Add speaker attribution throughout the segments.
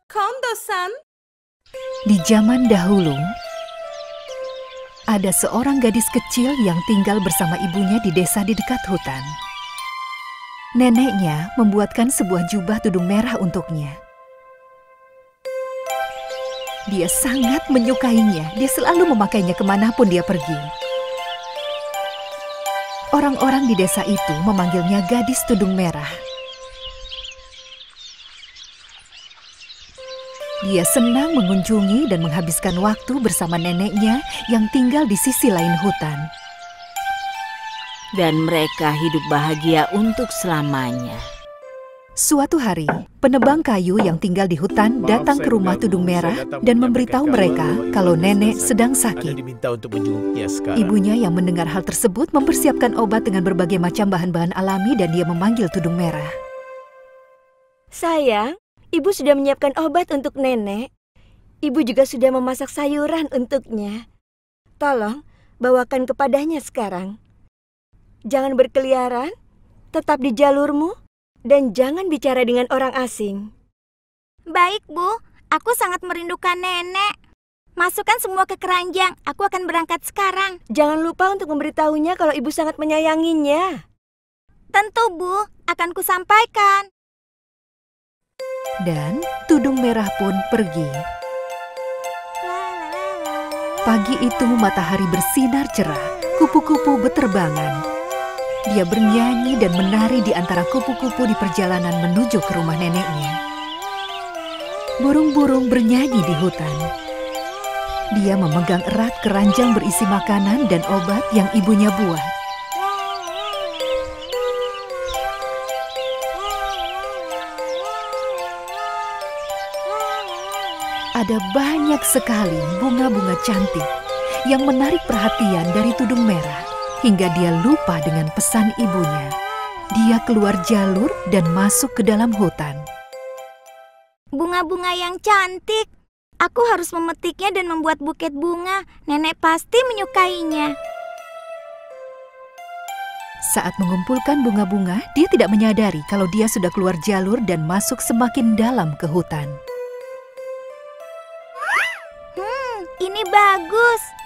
Speaker 1: Kondo-san.
Speaker 2: Di zaman dahulu, ada seorang gadis kecil yang tinggal bersama ibunya di desa di dekat hutan. Neneknya membuatkan sebuah jubah tudung merah untuknya. Dia sangat menyukainya. Dia selalu memakainya kemanapun dia pergi. Orang-orang di desa itu memanggilnya gadis tudung merah. Dia senang mengunjungi dan menghabiskan waktu bersama neneknya yang tinggal di sisi lain hutan.
Speaker 3: Dan mereka hidup bahagia untuk selamanya.
Speaker 2: Suatu hari, penebang kayu yang tinggal di hutan datang ke rumah tudung merah dan memberitahu mereka kalau nenek sedang sakit. Ibunya yang mendengar hal tersebut mempersiapkan obat dengan berbagai macam bahan-bahan alami dan dia memanggil tudung merah.
Speaker 4: Sayang, ibu sudah menyiapkan obat untuk nenek. Ibu juga sudah memasak sayuran untuknya. Tolong, bawakan kepadanya sekarang. Jangan berkeliaran, tetap di jalurmu. Dan jangan bicara dengan orang asing.
Speaker 5: Baik, Bu. Aku sangat merindukan nenek. Masukkan semua ke keranjang. Aku akan berangkat sekarang.
Speaker 4: Jangan lupa untuk memberitahunya kalau ibu sangat menyayanginya.
Speaker 5: Tentu, Bu. Akan kusampaikan.
Speaker 2: Dan tudung merah pun pergi. Pagi itu matahari bersinar cerah. Kupu-kupu beterbangan. Dia bernyanyi dan menari di antara kupu-kupu di perjalanan menuju ke rumah neneknya. Burung-burung bernyanyi di hutan. Dia memegang erat keranjang berisi makanan dan obat yang ibunya buat. Ada banyak sekali bunga-bunga cantik yang menarik perhatian dari tudung merah. Hingga dia lupa dengan pesan ibunya. Dia keluar jalur dan masuk ke dalam hutan.
Speaker 5: Bunga-bunga yang cantik. Aku harus memetiknya dan membuat buket bunga. Nenek pasti menyukainya.
Speaker 2: Saat mengumpulkan bunga-bunga, dia tidak menyadari kalau dia sudah keluar jalur dan masuk semakin dalam ke hutan.
Speaker 5: Ini bagus.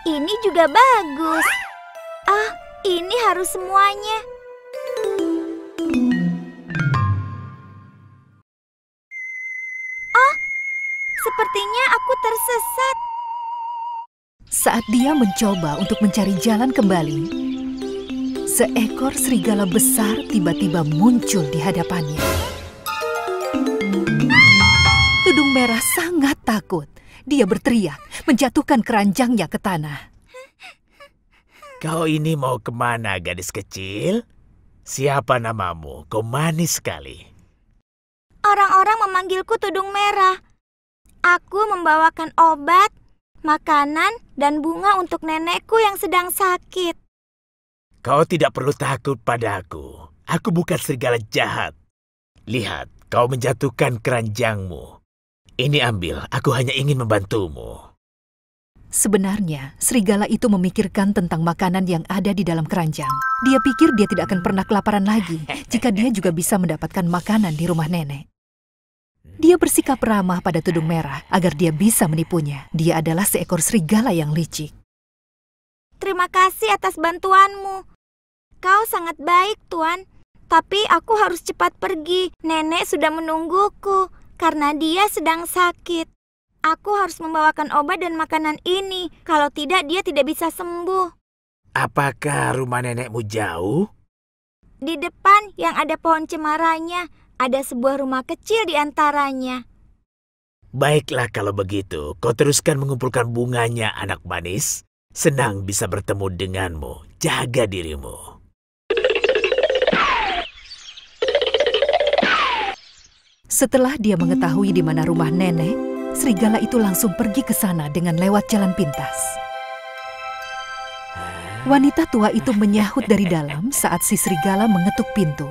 Speaker 5: Ini juga bagus. Ah, ini harus semuanya. Oh, sepertinya aku tersesat.
Speaker 2: Saat dia mencoba untuk mencari jalan kembali, seekor serigala besar tiba-tiba muncul di hadapannya. Tudung merah sangat takut. Dia berteriak, menjatuhkan keranjangnya ke tanah.
Speaker 6: Kau ini mau kemana, gadis kecil? Siapa namamu? Kau manis sekali.
Speaker 5: Orang-orang memanggilku tudung merah. Aku membawakan obat, makanan, dan bunga untuk nenekku yang sedang sakit.
Speaker 6: Kau tidak perlu takut padaku. Aku bukan serigala jahat. Lihat, kau menjatuhkan keranjangmu. Ini ambil, aku hanya ingin membantumu.
Speaker 2: Sebenarnya, serigala itu memikirkan tentang makanan yang ada di dalam keranjang. Dia pikir dia tidak akan pernah kelaparan lagi jika dia juga bisa mendapatkan makanan di rumah nenek. Dia bersikap ramah pada tudung merah agar dia bisa menipunya. Dia adalah seekor serigala yang licik.
Speaker 5: Terima kasih atas bantuanmu. Kau sangat baik, Tuan. Tapi aku harus cepat pergi. Nenek sudah menungguku. Karena dia sedang sakit. Aku harus membawakan obat dan makanan ini. Kalau tidak, dia tidak bisa sembuh.
Speaker 6: Apakah rumah nenekmu jauh?
Speaker 5: Di depan yang ada pohon cemaranya, ada sebuah rumah kecil di antaranya.
Speaker 6: Baiklah kalau begitu, kau teruskan mengumpulkan bunganya, anak manis. Senang bisa bertemu denganmu. Jaga dirimu.
Speaker 2: Setelah dia mengetahui di mana rumah nenek, serigala itu langsung pergi ke sana dengan lewat jalan pintas. Wanita tua itu menyahut dari dalam saat si serigala mengetuk pintu.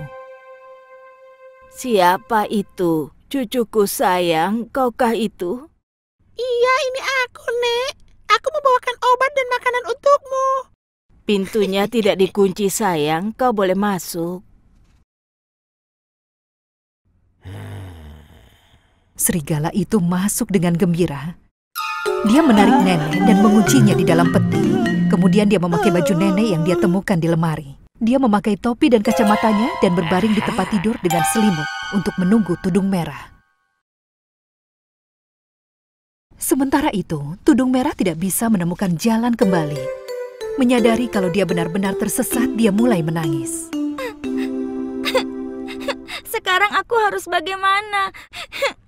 Speaker 3: Siapa itu? Cucuku sayang, kaukah itu?
Speaker 1: Iya, ini aku, Nek. Aku membawakan obat dan makanan untukmu.
Speaker 3: Pintunya tidak dikunci, sayang. Kau boleh masuk.
Speaker 2: Serigala itu masuk dengan gembira. Dia menarik nenek dan menguncinya di dalam peti. Kemudian dia memakai baju nenek yang dia temukan di lemari. Dia memakai topi dan kacamatanya dan berbaring di tempat tidur dengan selimut untuk menunggu Tudung Merah. Sementara itu, Tudung Merah tidak bisa menemukan jalan kembali. Menyadari kalau dia benar-benar tersesat, dia mulai menangis.
Speaker 5: Sekarang aku harus bagaimana?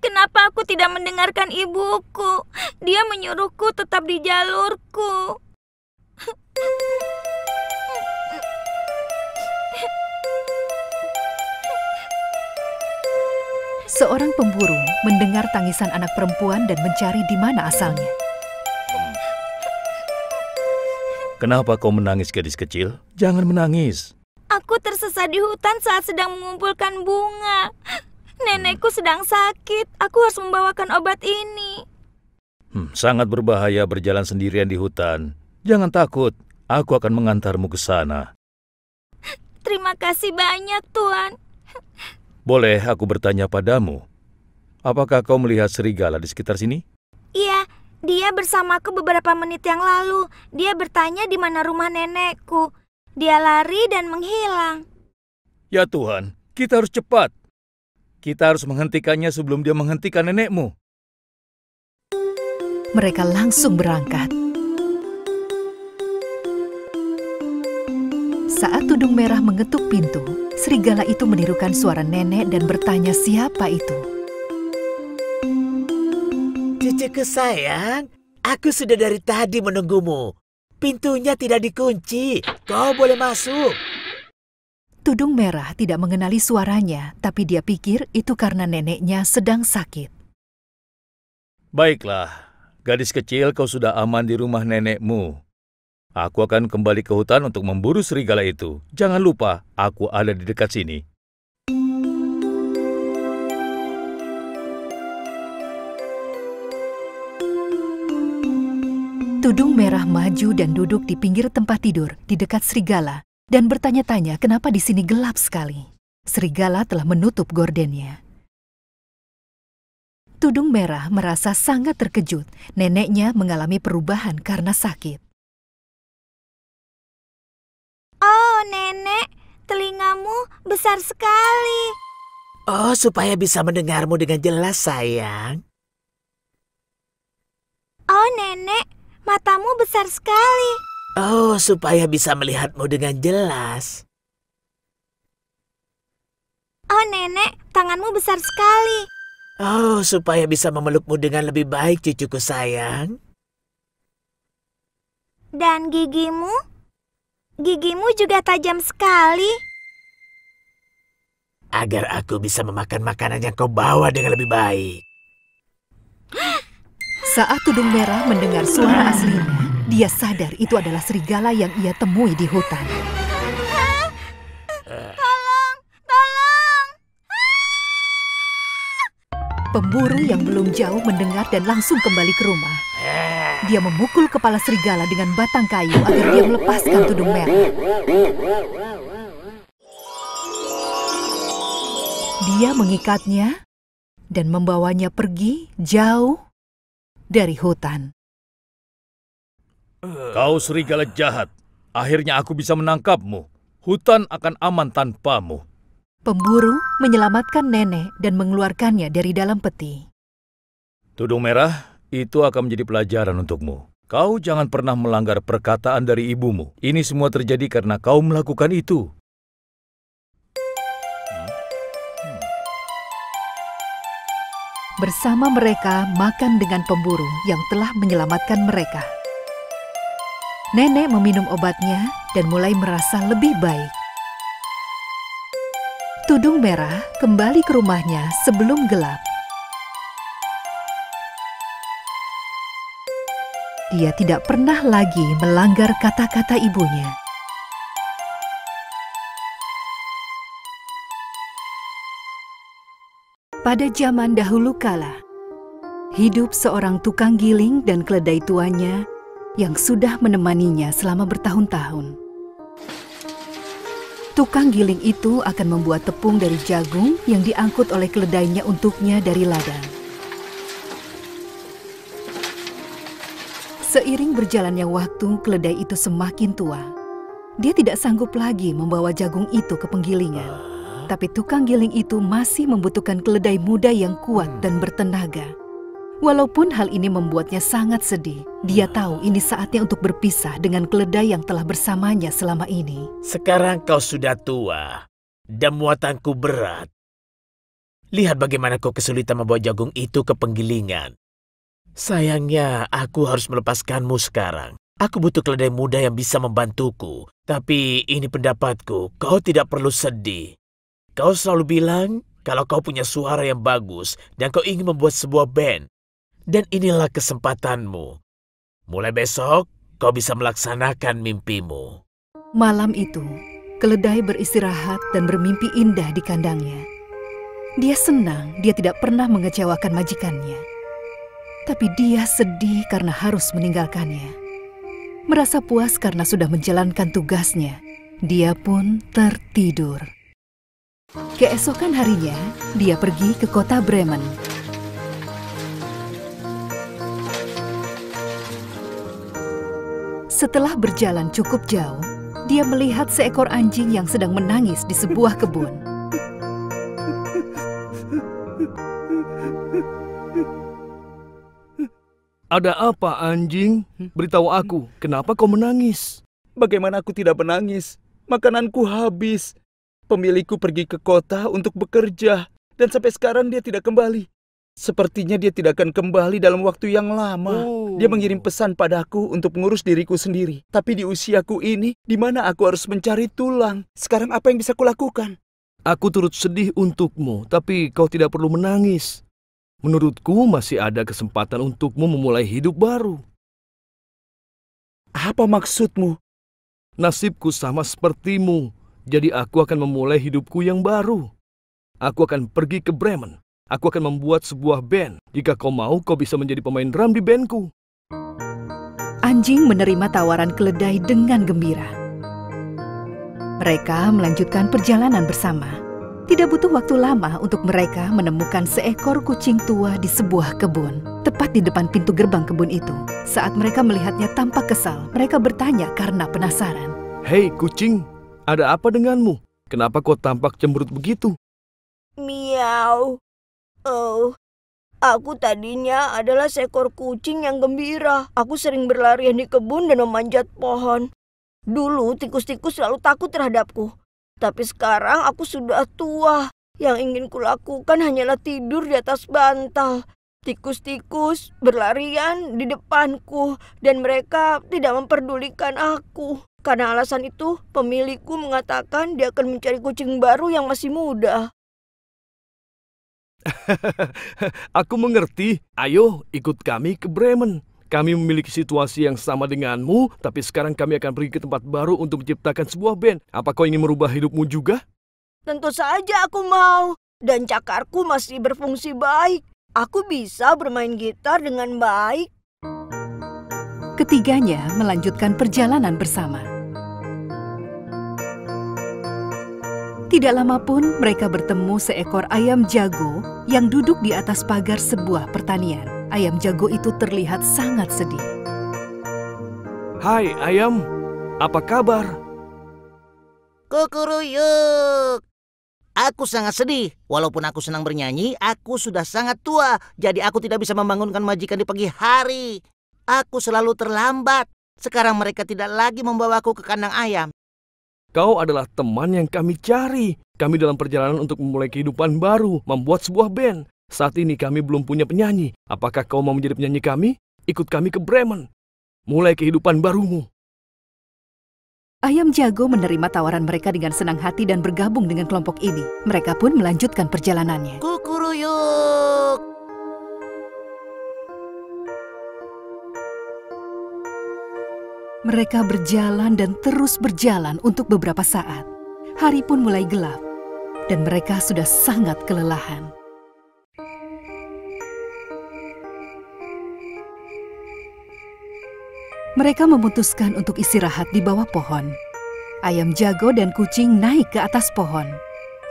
Speaker 5: Kenapa aku tidak mendengarkan ibuku? Dia menyuruhku tetap di jalurku.
Speaker 2: Seorang pemburu mendengar tangisan anak perempuan dan mencari di mana asalnya.
Speaker 1: Kenapa kau menangis, gadis kecil? Jangan menangis.
Speaker 5: Aku tersesat di hutan saat sedang mengumpulkan bunga. Nenekku sedang sakit. Aku harus membawakan obat ini.
Speaker 1: Sangat berbahaya berjalan sendirian di hutan. Jangan takut, aku akan mengantarmu ke sana.
Speaker 5: Terima kasih banyak, Tuan.
Speaker 1: Boleh aku bertanya padamu? Apakah kau melihat serigala di sekitar sini?
Speaker 5: Iya, dia bersamaku beberapa menit yang lalu. Dia bertanya di mana rumah nenekku. Dia lari dan menghilang.
Speaker 1: Ya Tuhan, kita harus cepat. Kita harus menghentikannya sebelum dia menghentikan nenekmu.
Speaker 2: Mereka langsung berangkat. Saat Tudung Merah mengetuk pintu, serigala itu menirukan suara nenek dan bertanya siapa itu.
Speaker 6: Cucuku sayang, aku sudah dari tadi menunggumu. Pintunya tidak dikunci. Kau boleh masuk.
Speaker 2: Tudung Merah tidak mengenali suaranya, tapi dia pikir itu karena neneknya sedang sakit.
Speaker 1: Baiklah, gadis kecil, kau sudah aman di rumah nenekmu. Aku akan kembali ke hutan untuk memburu serigala itu. Jangan lupa, aku ada di dekat sini.
Speaker 2: Tudung Merah maju dan duduk di pinggir tempat tidur di dekat serigala dan bertanya-tanya kenapa di sini gelap sekali. Serigala telah menutup gordennya. Tudung Merah merasa sangat terkejut. Neneknya mengalami perubahan karena sakit.
Speaker 5: Oh, Nenek, telingamu besar sekali.
Speaker 6: Oh, supaya bisa mendengarmu dengan jelas, sayang.
Speaker 5: Oh, Nenek, matamu besar sekali.
Speaker 6: Oh, supaya bisa melihatmu dengan jelas.
Speaker 5: Oh, Nenek, tanganmu besar sekali.
Speaker 6: Oh, supaya bisa memelukmu dengan lebih baik, cucuku sayang.
Speaker 5: Dan gigimu? Gigimu juga tajam sekali.
Speaker 6: Agar aku bisa memakan makanan yang kau bawa dengan lebih baik.
Speaker 2: Saat Tudung Merah mendengar suara aslinya, dia sadar itu adalah serigala yang ia temui di hutan.
Speaker 5: Tolong, tolong.
Speaker 2: Pemburu yang belum jauh mendengar dan langsung kembali ke rumah. Dia memukul kepala serigala dengan batang kayu agar dia melepaskan Tudung Merah. Dia mengikatnya dan membawanya pergi jauh dari hutan.
Speaker 1: Kau serigala jahat. Akhirnya aku bisa menangkapmu. Hutan akan aman tanpamu.
Speaker 2: Pemburu menyelamatkan nenek dan mengeluarkannya dari dalam peti.
Speaker 1: Tudung Merah, itu akan menjadi pelajaran untukmu. Kau jangan pernah melanggar perkataan dari ibumu. Ini semua terjadi karena kau melakukan itu.
Speaker 2: Bersama mereka makan dengan pemburu yang telah menyelamatkan mereka. Nenek meminum obatnya dan mulai merasa lebih baik. Tudung Merah kembali ke rumahnya sebelum gelap. Dia tidak pernah lagi melanggar kata-kata ibunya. Pada zaman dahulu kala, hidup seorang tukang giling dan keledai tuanya yang sudah menemaninya selama bertahun-tahun. Tukang giling itu akan membuat tepung dari jagung yang diangkut oleh keledainya untuknya dari ladang. Seiring berjalannya waktu, keledai itu semakin tua. Dia tidak sanggup lagi membawa jagung itu ke penggilingan. Tapi tukang giling itu masih membutuhkan keledai muda yang kuat dan bertenaga. Walaupun hal ini membuatnya sangat sedih, dia tahu ini saatnya untuk berpisah dengan keledai yang telah bersamanya selama ini.
Speaker 6: Sekarang kau sudah tua dan muatanku berat. Lihat bagaimana kau kesulitan membawa jagung itu ke penggilingan. Sayangnya, aku harus melepaskanmu sekarang. Aku butuh keledai muda yang bisa membantuku. Tapi ini pendapatku, kau tidak perlu sedih. Kau selalu bilang kalau kau punya suara yang bagus dan kau ingin membuat sebuah band. Dan inilah kesempatanmu. Mulai besok, kau bisa melaksanakan mimpimu.
Speaker 2: Malam itu, keledai beristirahat dan bermimpi indah di kandangnya. Dia senang dia tidak pernah mengecewakan majikannya. Tapi dia sedih karena harus meninggalkannya. Merasa puas karena sudah menjalankan tugasnya, dia pun tertidur. Keesokan harinya, dia pergi ke kota Bremen. Setelah berjalan cukup jauh, dia melihat seekor anjing yang sedang menangis di sebuah kebun.
Speaker 7: Ada apa, anjing? Beritahu aku, kenapa kau menangis?
Speaker 8: Bagaimana aku tidak menangis? Makananku habis. Pemilikku pergi ke kota untuk bekerja, dan sampai sekarang dia tidak kembali. Sepertinya dia tidak akan kembali dalam waktu yang lama. Dia mengirim pesan padaku untuk mengurus diriku sendiri. Tapi di usiaku ini, di mana aku harus mencari tulang? Sekarang apa yang bisa kulakukan?
Speaker 7: Aku turut sedih untukmu, tapi kau tidak perlu menangis. Menurutku masih ada kesempatan untukmu memulai hidup baru.
Speaker 8: Apa maksudmu?
Speaker 7: Nasibku sama sepertimu, jadi aku akan memulai hidupku yang baru. Aku akan pergi ke Bremen. Aku akan membuat sebuah band. Jika kau mau, kau bisa menjadi pemain drum di bandku.
Speaker 2: Anjing menerima tawaran keledai dengan gembira. Mereka melanjutkan perjalanan bersama. Tidak butuh waktu lama untuk mereka menemukan seekor kucing tua di sebuah kebun. Tepat di depan pintu gerbang kebun itu. Saat mereka melihatnya tampak kesal, mereka bertanya karena penasaran.
Speaker 7: Hei kucing, ada apa denganmu? Kenapa kau tampak cemberut begitu?
Speaker 4: Miau. Oh, aku tadinya adalah seekor kucing yang gembira. Aku sering berlarian di kebun dan memanjat pohon. Dulu tikus-tikus selalu takut terhadapku. Tapi sekarang aku sudah tua. Yang ingin kulakukan hanyalah tidur di atas bantal. Tikus-tikus berlarian di depanku dan mereka tidak memperdulikan aku. Karena alasan itu, pemilikku mengatakan dia akan mencari kucing baru yang masih muda.
Speaker 7: Aku mengerti. Ayo, ikut kami ke Bremen. Kami memiliki situasi yang sama denganmu, tapi sekarang kami akan pergi ke tempat baru untuk menciptakan sebuah band. Apa kau ingin merubah hidupmu juga?
Speaker 4: Tentu saja aku mau. Dan cakarku masih berfungsi baik. Aku bisa bermain gitar dengan baik.
Speaker 2: Ketiganya melanjutkan perjalanan bersama. Tidak lama pun mereka bertemu seekor ayam jago yang duduk di atas pagar sebuah pertanian. Ayam jago itu terlihat sangat sedih.
Speaker 7: Hai ayam, apa kabar?
Speaker 9: Kukuruyuk. Aku sangat sedih. Walaupun aku senang bernyanyi, aku sudah sangat tua. Jadi aku tidak bisa membangunkan majikan di pagi hari. Aku selalu terlambat. Sekarang mereka tidak lagi membawaku ke kandang ayam.
Speaker 7: Kau adalah teman yang kami cari. Kami dalam perjalanan untuk memulai kehidupan baru, membuat sebuah band. Saat ini kami belum punya penyanyi. Apakah kau mau menjadi penyanyi kami? Ikut kami ke Bremen. Mulai kehidupan barumu.
Speaker 2: Ayam jago menerima tawaran mereka dengan senang hati dan bergabung dengan kelompok ini. Mereka pun melanjutkan perjalanannya.
Speaker 9: Kukuruyuk.
Speaker 2: Mereka berjalan dan terus berjalan untuk beberapa saat. Hari pun mulai gelap, dan mereka sudah sangat kelelahan. Mereka memutuskan untuk istirahat di bawah pohon. Ayam jago dan kucing naik ke atas pohon.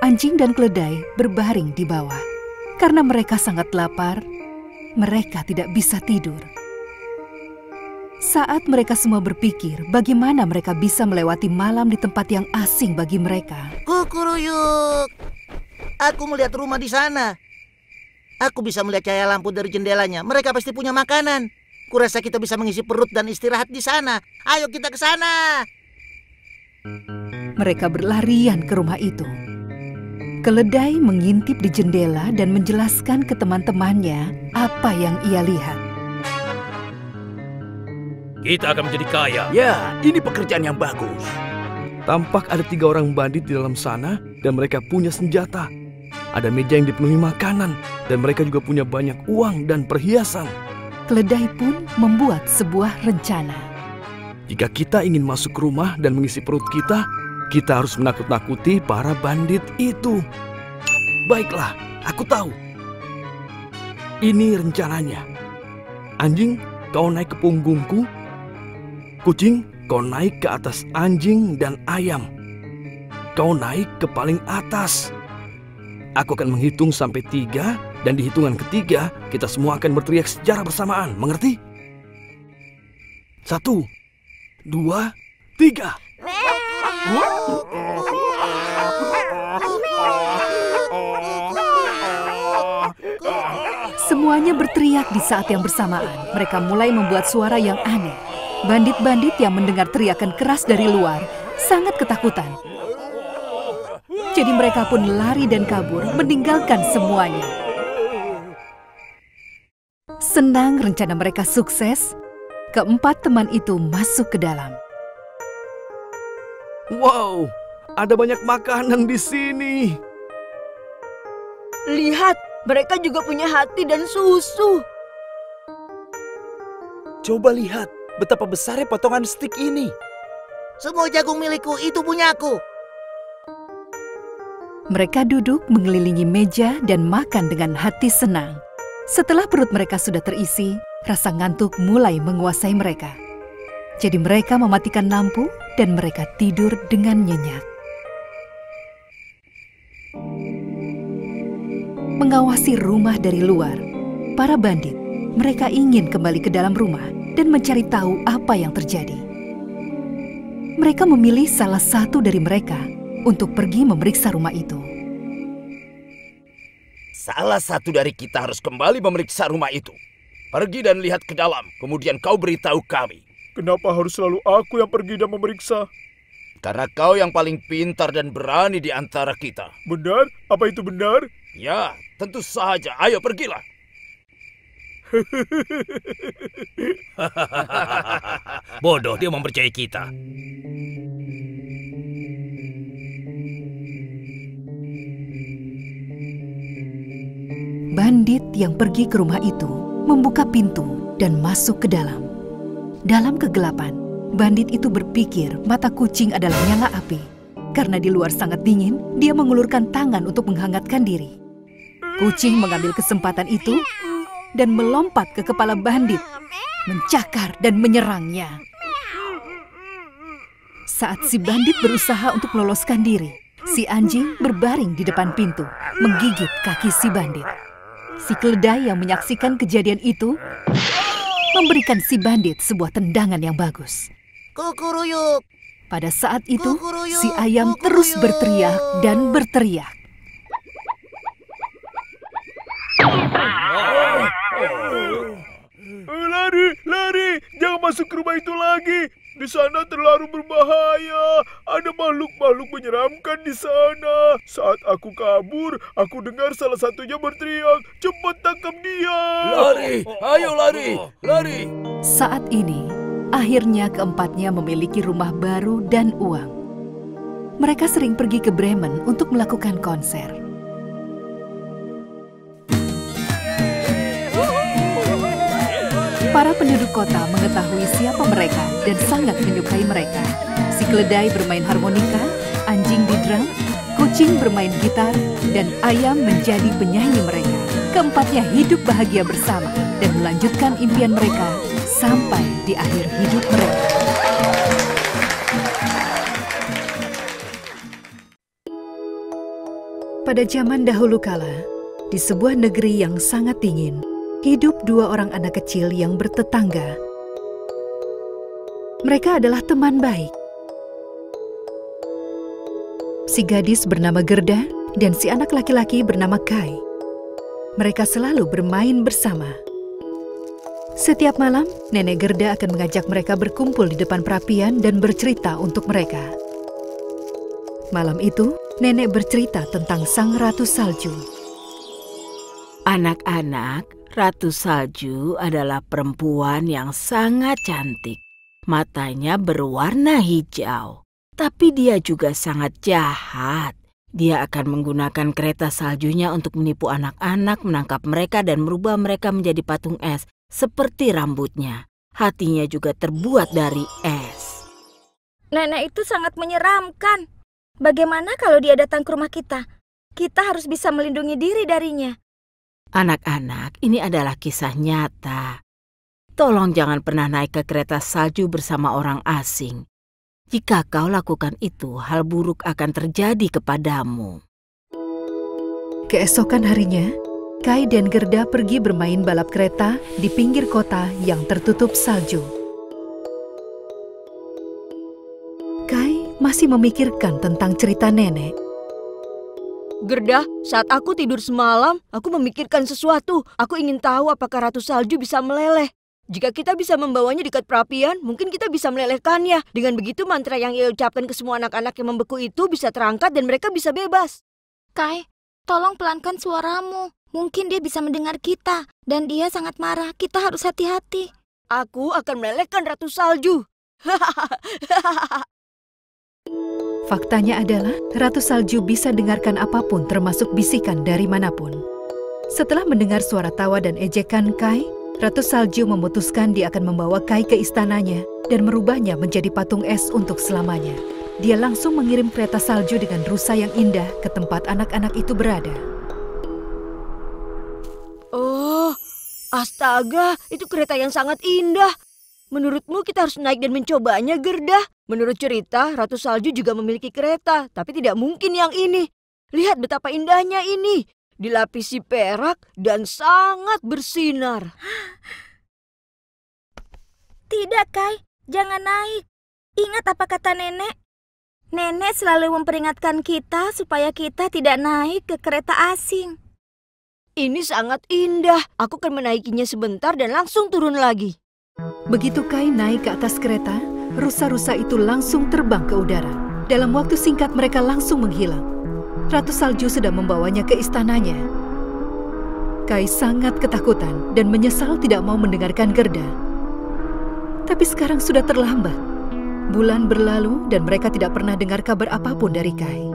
Speaker 2: Anjing dan keledai berbaring di bawah. Karena mereka sangat lapar, mereka tidak bisa tidur. Saat mereka semua berpikir bagaimana mereka bisa melewati malam di tempat yang asing bagi mereka.
Speaker 9: Kukuruyuk, aku melihat rumah di sana. Aku bisa melihat cahaya lampu dari jendelanya. Mereka pasti punya makanan. Kurasa kita bisa mengisi perut dan istirahat di sana. Ayo kita ke sana.
Speaker 2: Mereka berlarian ke rumah itu. Keledai mengintip di jendela dan menjelaskan ke teman-temannya apa yang ia lihat.
Speaker 1: Kita akan menjadi kaya.
Speaker 8: Ya, ini pekerjaan yang bagus.
Speaker 7: Tampak ada 3 orang bandit di dalam sana dan mereka punya senjata. Ada meja yang dipenuhi makanan dan mereka juga punya banyak uang dan perhiasan.
Speaker 2: Keledai pun membuat sebuah rencana.
Speaker 7: Jika kita ingin masuk ke rumah dan mengisi perut kita harus menakut-nakuti para bandit itu. Baiklah, aku tahu. Ini rencananya. Anjing, kau naik ke punggungku. Kucing, kau naik ke atas anjing dan ayam. Kau naik ke paling atas. Aku akan menghitung sampai 3 dan di hitungan ketiga kita semua akan berteriak secara bersamaan. Mengerti? 1, 2, 3.
Speaker 2: Semuanya berteriak di saat yang bersamaan. Mereka mulai membuat suara yang aneh. Bandit-bandit yang mendengar teriakan keras dari luar sangat ketakutan. Jadi mereka pun lari dan kabur, meninggalkan semuanya. Senang rencana mereka sukses, keempat teman itu masuk ke dalam.
Speaker 7: Wow, ada banyak makanan di sini.
Speaker 3: Lihat, mereka juga punya hati dan susu.
Speaker 8: Coba lihat betapa besarnya potongan stik ini.
Speaker 9: Semua jagung milikku itu punya aku.
Speaker 2: Mereka duduk mengelilingi meja dan makan dengan hati senang. Setelah perut mereka sudah terisi, rasa ngantuk mulai menguasai mereka. Jadi mereka mematikan lampu dan mereka tidur dengan nyenyak. Mengawasi rumah dari luar, para bandit, mereka ingin kembali ke dalam rumah dan mencari tahu apa yang terjadi. Mereka memilih salah satu dari mereka untuk pergi memeriksa rumah itu.
Speaker 8: Salah satu dari kita harus kembali memeriksa rumah itu. Pergi dan lihat ke dalam, kemudian kau beritahu kami.
Speaker 10: Kenapa harus selalu aku yang pergi dan memeriksa?
Speaker 8: Karena kau yang paling pintar dan berani di antara kita.
Speaker 10: Benar? Apa itu benar?
Speaker 8: Ya, tentu saja. Ayo pergilah.
Speaker 1: Bodoh, dia mempercayai kita.
Speaker 2: Bandit yang pergi ke rumah itu membuka pintu dan masuk ke dalam. Dalam kegelapan, bandit itu berpikir mata kucing adalah nyala api. Karena di luar sangat dingin, dia mengulurkan tangan untuk menghangatkan diri. Kucing mengambil kesempatan itu dan melompat ke kepala bandit, mencakar dan menyerangnya. Saat si bandit berusaha untuk meloloskan diri, si anjing berbaring di depan pintu, menggigit kaki si bandit. Si keledai yang menyaksikan kejadian itu memberikan si bandit sebuah tendangan yang bagus.
Speaker 9: Kukuruyuk.
Speaker 2: Pada saat itu,
Speaker 9: Kukuruyuk,
Speaker 2: si ayam terus
Speaker 9: kukuruyuk.
Speaker 2: berteriak dan berteriak.
Speaker 10: Lari, lari! Jangan masuk ke rumah itu lagi. Di sana terlalu berbahaya. Ada makhluk-makhluk menyeramkan di sana. Saat aku kabur, aku dengar salah satunya berteriak, "Cepat tangkap dia!"
Speaker 8: Lari, ayo lari, lari.
Speaker 2: Saat ini, akhirnya keempatnya memiliki rumah baru dan uang. Mereka sering pergi ke Bremen untuk melakukan konser. Para penduduk kota mengetahui siapa mereka dan sangat menyukai mereka. Si keledai bermain harmonika, anjing di drum, kucing bermain gitar, dan ayam menjadi penyanyi mereka. Keempatnya hidup bahagia bersama dan melanjutkan impian mereka sampai di akhir hidup mereka. Pada zaman dahulu kala, di sebuah negeri yang sangat dingin, hidup dua orang anak kecil yang bertetangga. Mereka adalah teman baik. Si gadis bernama Gerda dan si anak laki-laki bernama Kai. Mereka selalu bermain bersama. Setiap malam, Nenek Gerda akan mengajak mereka berkumpul di depan perapian dan bercerita untuk mereka. Malam itu, Nenek bercerita tentang Sang Ratu Salju.
Speaker 3: Anak-anak, Ratu Salju adalah perempuan yang sangat cantik. Matanya berwarna hijau, tapi dia juga sangat jahat. Dia akan menggunakan kereta saljunya untuk menipu anak-anak, menangkap mereka dan merubah mereka menjadi patung es. Seperti rambutnya, hatinya juga terbuat dari es.
Speaker 5: Nenek itu sangat menyeramkan. Bagaimana kalau dia datang ke rumah kita? Kita harus bisa melindungi diri darinya.
Speaker 3: Anak-anak, ini adalah kisah nyata. Tolong jangan pernah naik ke kereta salju bersama orang asing. Jika kau lakukan itu, hal buruk akan terjadi kepadamu.
Speaker 2: Keesokan harinya, Kai dan Gerda pergi bermain balap kereta di pinggir kota yang tertutup salju. Kai masih memikirkan tentang cerita nenek.
Speaker 4: Gerda, saat aku tidur semalam, aku memikirkan sesuatu. Aku ingin tahu apakah Ratu Salju bisa meleleh. Jika kita bisa membawanya dekat perapian, mungkin kita bisa melelehkannya. Dengan begitu mantra yang ia ucapkan ke semua anak-anak yang membeku itu bisa terangkat dan mereka bisa bebas.
Speaker 5: Kai, tolong pelankan suaramu. Mungkin dia bisa mendengar kita, dan dia sangat marah. Kita harus hati-hati.
Speaker 4: Aku akan melelehkan Ratu Salju.
Speaker 2: Faktanya adalah, Ratu Salju bisa dengarkan apapun termasuk bisikan dari manapun. Setelah mendengar suara tawa dan ejekan Kai, Ratu Salju memutuskan dia akan membawa Kai ke istananya dan merubahnya menjadi patung es untuk selamanya. Dia langsung mengirim kereta salju dengan rusa yang indah ke tempat anak-anak itu berada.
Speaker 4: Oh, astaga, itu kereta yang sangat indah. Menurutmu kita harus naik dan mencobanya, Gerda? Menurut cerita, Ratu Salju juga memiliki kereta, tapi tidak mungkin yang ini. Lihat betapa indahnya ini. Dilapisi perak dan sangat bersinar.
Speaker 5: Tidak, Kai. Jangan naik. Ingat apa kata nenek? Nenek selalu memperingatkan kita supaya kita tidak naik ke kereta asing.
Speaker 4: Ini sangat indah. Aku akan menaikinya sebentar dan langsung turun lagi.
Speaker 2: Begitu Kai naik ke atas kereta, rusa-rusa itu langsung terbang ke udara. Dalam waktu singkat mereka langsung menghilang. Ratu Salju sudah membawanya ke istananya. Kai sangat ketakutan dan menyesal tidak mau mendengarkan Gerda. Tapi sekarang sudah terlambat. Bulan berlalu dan mereka tidak pernah dengar kabar apapun dari Kai.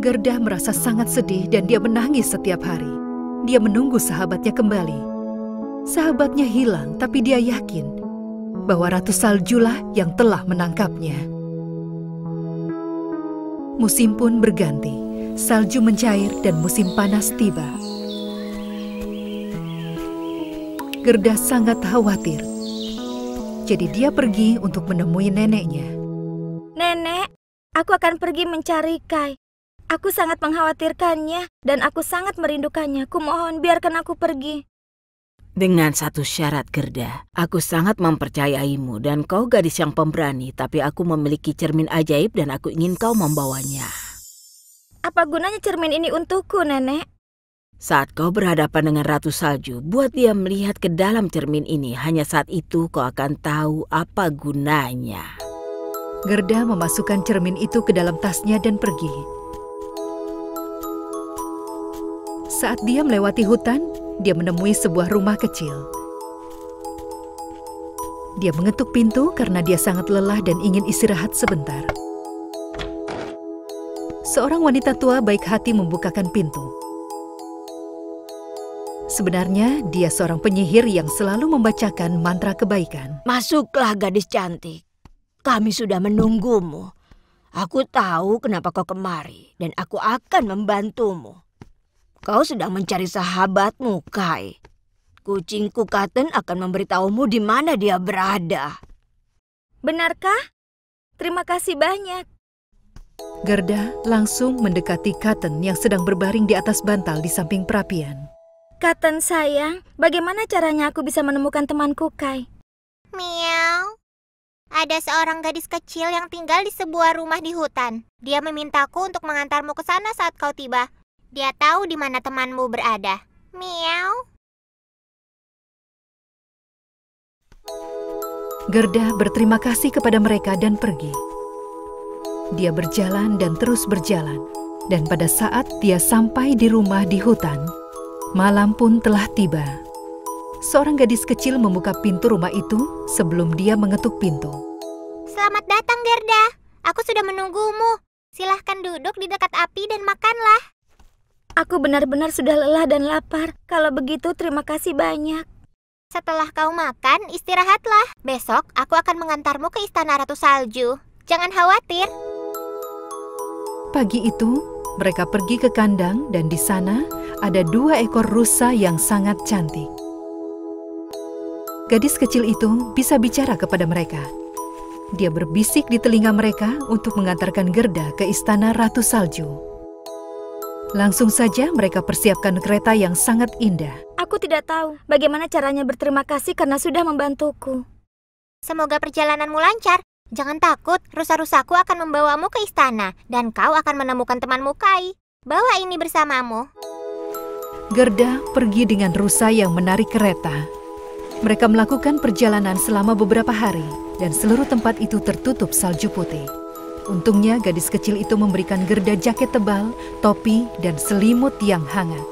Speaker 2: Gerda merasa sangat sedih dan dia menangis setiap hari. Dia menunggu sahabatnya kembali. Sahabatnya hilang, tapi dia yakin bahwa Ratu Saljulah yang telah menangkapnya. Musim pun berganti, salju mencair dan musim panas tiba. Gerda sangat khawatir. Jadi dia pergi untuk menemui neneknya.
Speaker 5: Nenek, aku akan pergi mencari Kai. Aku sangat mengkhawatirkannya dan aku sangat merindukannya. Kumohon biarkan aku pergi.
Speaker 3: Dengan satu syarat, Gerda. Aku sangat mempercayaimu dan kau gadis yang pemberani, tapi aku memiliki cermin ajaib dan aku ingin kau membawanya.
Speaker 5: Apa gunanya cermin ini untukku, Nenek?
Speaker 3: Saat kau berhadapan dengan Ratu Salju, buat dia melihat ke dalam cermin ini. Hanya saat itu kau akan tahu apa gunanya.
Speaker 2: Gerda memasukkan cermin itu ke dalam tasnya dan pergi. Saat dia melewati hutan, dia menemui sebuah rumah kecil. Dia mengetuk pintu karena dia sangat lelah dan ingin istirahat sebentar. Seorang wanita tua baik hati membukakan pintu. Sebenarnya, dia seorang penyihir yang selalu membacakan mantra kebaikan.
Speaker 4: Masuklah, gadis cantik. Kami sudah menunggumu. Aku tahu kenapa kau kemari dan aku akan membantumu. Kau sedang mencari sahabatmu, Kai. Kucingku Katen akan memberitahumu di mana dia berada.
Speaker 5: Benarkah? Terima kasih banyak.
Speaker 2: Gerda langsung mendekati Cotton yang sedang berbaring di atas bantal di samping perapian.
Speaker 5: Cotton sayang, bagaimana caranya aku bisa menemukan temanku Kai?
Speaker 11: Miau. Ada seorang gadis kecil yang tinggal di sebuah rumah di hutan. Dia memintaku untuk mengantarmu ke sana saat kau tiba. Dia tahu di mana temanmu berada. Miau.
Speaker 2: Gerda berterima kasih kepada mereka dan pergi. Dia berjalan dan terus berjalan. Dan pada saat dia sampai di rumah di hutan, malam pun telah tiba. Seorang gadis kecil membuka pintu rumah itu sebelum dia mengetuk pintu.
Speaker 11: Selamat datang, Gerda. Aku sudah menunggumu. Silahkan duduk di dekat api dan makanlah.
Speaker 5: Aku benar-benar sudah lelah dan lapar. Kalau begitu, terima kasih banyak.
Speaker 11: Setelah kau makan, istirahatlah. Besok aku akan mengantarmu ke Istana Ratu Salju. Jangan khawatir.
Speaker 2: Pagi itu, mereka pergi ke kandang dan di sana ada 2 ekor rusa yang sangat cantik. Gadis kecil itu bisa bicara kepada mereka. Dia berbisik di telinga mereka untuk mengantarkan Gerda ke Istana Ratu Salju. Langsung saja mereka persiapkan kereta yang sangat indah.
Speaker 5: Aku tidak tahu bagaimana caranya berterima kasih karena sudah membantuku.
Speaker 11: Semoga perjalananmu lancar. Jangan takut, rusa-rusaku akan membawamu ke istana. Dan kau akan menemukan temanmu Kai. Bawa ini bersamamu.
Speaker 2: Gerda pergi dengan rusa yang menarik kereta. Mereka melakukan perjalanan selama beberapa hari. Dan seluruh tempat itu tertutup salju putih. Untungnya gadis kecil itu memberikan Gerda jaket tebal, topi, dan selimut yang hangat.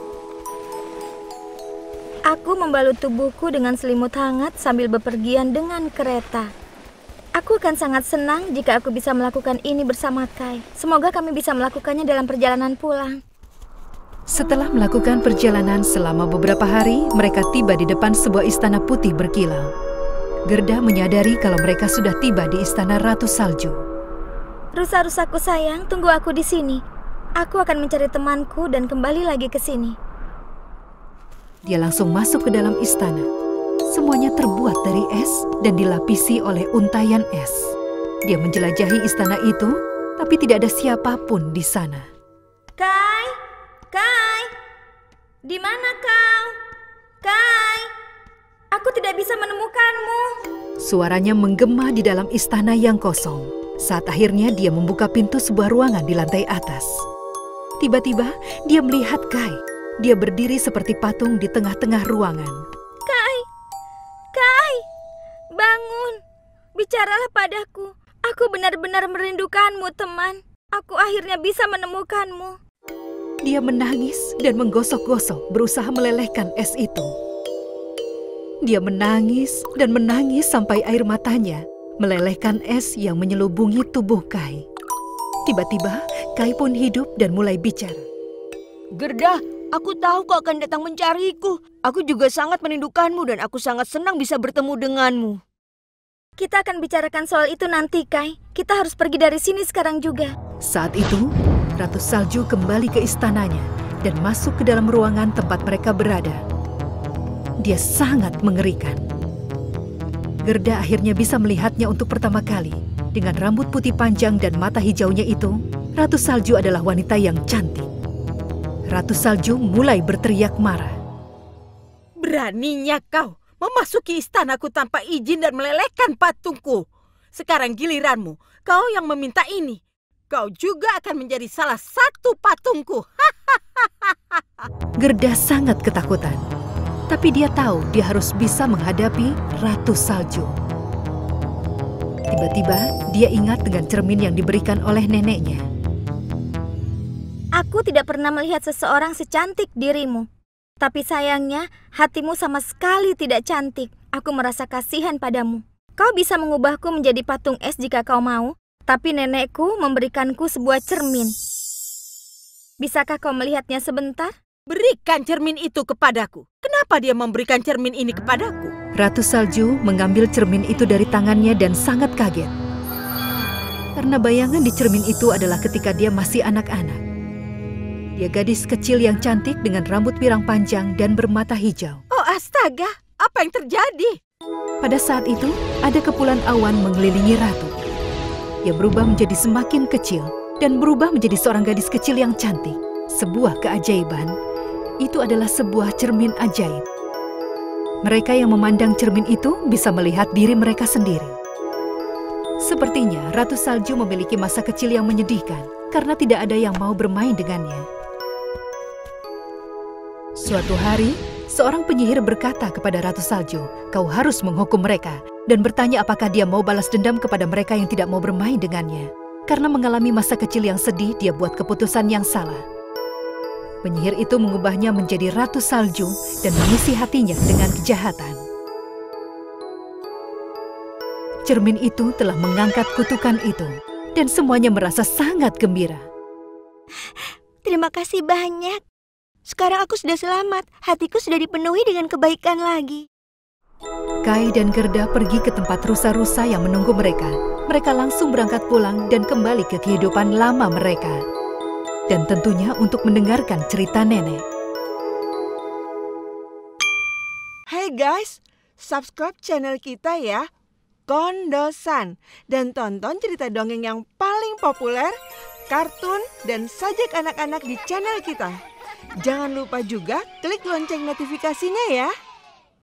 Speaker 5: Aku membalut tubuhku dengan selimut hangat sambil bepergian dengan kereta. Aku akan sangat senang jika aku bisa melakukan ini bersama Kai. Semoga kami bisa melakukannya dalam perjalanan pulang.
Speaker 2: Setelah melakukan perjalanan selama beberapa hari, mereka tiba di depan sebuah istana putih berkilau. Gerda menyadari kalau mereka sudah tiba di Istana Ratu Salju.
Speaker 5: Rusa-rusaku sayang, tunggu aku di sini. Aku akan mencari temanku dan kembali lagi ke sini.
Speaker 2: Dia langsung masuk ke dalam istana. Semuanya terbuat dari es dan dilapisi oleh untayan es. Dia menjelajahi istana itu, tapi tidak ada siapapun di sana.
Speaker 5: Kai! Kai! Di mana kau? Kai! Aku tidak bisa menemukanmu.
Speaker 2: Suaranya menggema di dalam istana yang kosong. Saat akhirnya dia membuka pintu sebuah ruangan di lantai atas. Tiba-tiba dia melihat Kai. Dia berdiri seperti patung di tengah-tengah ruangan.
Speaker 5: Kai! Kai! Bangun! Bicaralah padaku. Aku benar-benar merindukanmu, teman. Aku akhirnya bisa menemukanmu.
Speaker 2: Dia menangis dan menggosok-gosok berusaha melelehkan es itu. Dia menangis dan menangis sampai air matanya melelehkan es yang menyelubungi tubuh Kai. Tiba-tiba, Kai pun hidup dan mulai bicara.
Speaker 4: Gerda, aku tahu kau akan datang mencariku. Aku juga sangat merindukanmu dan aku sangat senang bisa bertemu denganmu.
Speaker 5: Kita akan bicarakan soal itu nanti, Kai. Kita harus pergi dari sini sekarang juga.
Speaker 2: Saat itu, Ratu Salju kembali ke istananya dan masuk ke dalam ruangan tempat mereka berada. Dia sangat mengerikan. Gerda akhirnya bisa melihatnya untuk pertama kali. Dengan rambut putih panjang dan mata hijaunya itu, Ratu Salju adalah wanita yang cantik. Ratu Salju mulai berteriak marah.
Speaker 3: Beraninya kau memasuki istanaku tanpa izin dan melelehkan patungku. Sekarang giliranmu, kau yang meminta ini. Kau juga akan menjadi salah satu patungku.
Speaker 2: Gerda sangat ketakutan. Tapi dia tahu dia harus bisa menghadapi Ratu Salju. Tiba-tiba dia ingat dengan cermin yang diberikan oleh neneknya.
Speaker 5: Aku tidak pernah melihat seseorang secantik dirimu. Tapi sayangnya, hatimu sama sekali tidak cantik. Aku merasa kasihan padamu. Kau bisa mengubahku menjadi patung es jika kau mau, tapi nenekku memberikanku sebuah cermin. Bisakah kau melihatnya sebentar?
Speaker 3: Berikan cermin itu kepadaku. Kenapa dia memberikan cermin ini kepadaku?
Speaker 2: Ratu Salju mengambil cermin itu dari tangannya dan sangat kaget. Karena bayangan di cermin itu adalah ketika dia masih anak-anak. Dia gadis kecil yang cantik dengan rambut pirang panjang dan bermata hijau.
Speaker 3: Oh astaga, apa yang terjadi?
Speaker 2: Pada saat itu, ada kepulan awan mengelilingi Ratu. Ia berubah menjadi semakin kecil dan berubah menjadi seorang gadis kecil yang cantik. Sebuah keajaiban, itu adalah sebuah cermin ajaib. Mereka yang memandang cermin itu bisa melihat diri mereka sendiri. Sepertinya Ratu Salju memiliki masa kecil yang menyedihkan karena tidak ada yang mau bermain dengannya. Suatu hari, seorang penyihir berkata kepada Ratu Salju, "Kau harus menghukum mereka," dan bertanya apakah dia mau balas dendam kepada mereka yang tidak mau bermain dengannya. Karena mengalami masa kecil yang sedih, dia buat keputusan yang salah. Penyihir itu mengubahnya menjadi Ratu Salju dan mengisi hatinya dengan kejahatan. Cermin itu telah mengangkat kutukan itu, dan semuanya merasa sangat gembira.
Speaker 4: Terima kasih banyak. Sekarang aku sudah selamat. Hatiku sudah dipenuhi dengan kebaikan lagi.
Speaker 2: Kai dan Gerda pergi ke tempat rusa-rusa yang menunggu mereka. Mereka langsung berangkat pulang dan kembali ke kehidupan lama mereka. Dan tentunya untuk mendengarkan cerita nenek.
Speaker 12: Hai guys, subscribe channel kita ya, Kondosan. Dan tonton cerita dongeng yang paling populer, kartun, dan sajak anak-anak di channel kita. Jangan lupa juga klik lonceng notifikasinya ya.